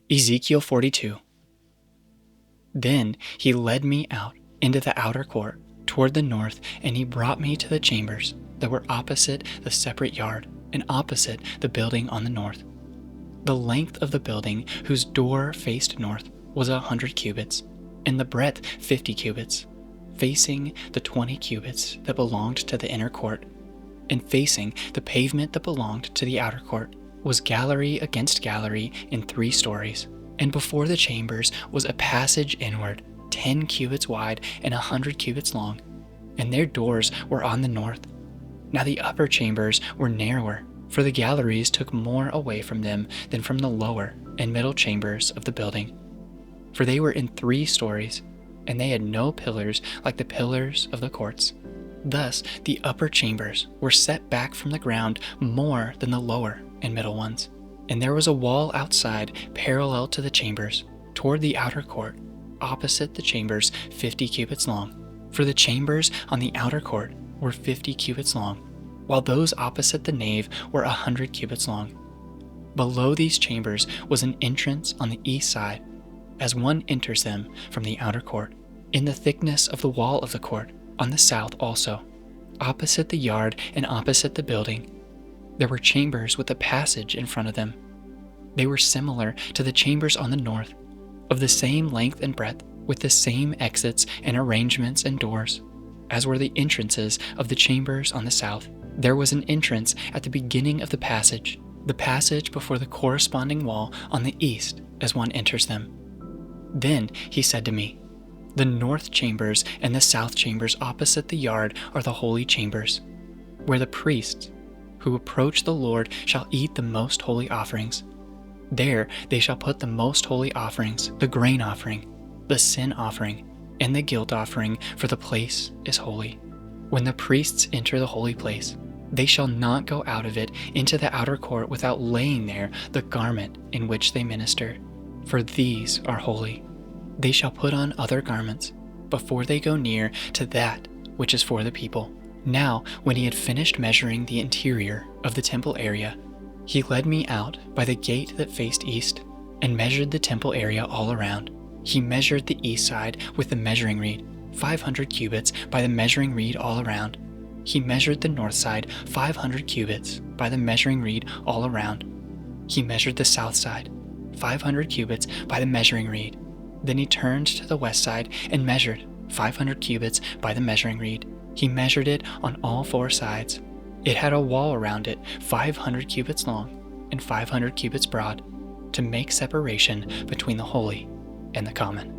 Ezekiel 42. Then he led me out into the outer court toward the north, and he brought me to the chambers that were opposite the separate yard and opposite the building on the north. The length of the building, whose door faced north, was 100 cubits, and the breadth 50 cubits, facing the 20 cubits that belonged to the inner court, and facing the pavement that belonged to the outer court, was gallery against gallery in 3 stories. And before the chambers was a passage inward, 10 cubits wide and 100 cubits long, and their doors were on the north. Now the upper chambers were narrower, for the galleries took more away from them than from the lower and middle chambers of the building. For they were in 3 stories, and they had no pillars like the pillars of the courts. Thus the upper chambers were set back from the ground more than the lower and middle ones. And there was a wall outside parallel to the chambers, toward the outer court, opposite the chambers 50 cubits long. For the chambers on the outer court were 50 cubits long, while those opposite the nave were 100 cubits long. Below these chambers was an entrance on the east side, as one enters them from the outer court, in the thickness of the wall of the court, on the south also, opposite the yard and opposite the building. There were chambers with a passage in front of them. They were similar to the chambers on the north, of the same length and breadth, with the same exits and arrangements and doors, as were the entrances of the chambers on the south. There was an entrance at the beginning of the passage before the corresponding wall on the east as one enters them. Then he said to me, "The north chambers and the south chambers opposite the yard are the holy chambers, where the priests who approach the Lord shall eat the most holy offerings. There they shall put the most holy offerings, the grain offering, the sin offering, and the guilt offering, for the place is holy. When the priests enter the holy place, they shall not go out of it into the outer court without laying there the garment in which they minister, for these are holy. They shall put on other garments before they go near to that which is for the people." Now, when he had finished measuring the interior of the temple area, he led me out by the gate that faced east and measured the temple area all around. He measured the east side with the measuring reed, 500 cubits by the measuring reed all around. He measured the north side, 500 cubits by the measuring reed all around. He measured the south side, 500 cubits by the measuring reed. Then he turned to the west side and measured 500 cubits by the measuring reed. He measured it on all 4 sides. It had a wall around it 500 cubits long and 500 cubits broad, to make separation between the holy and the common.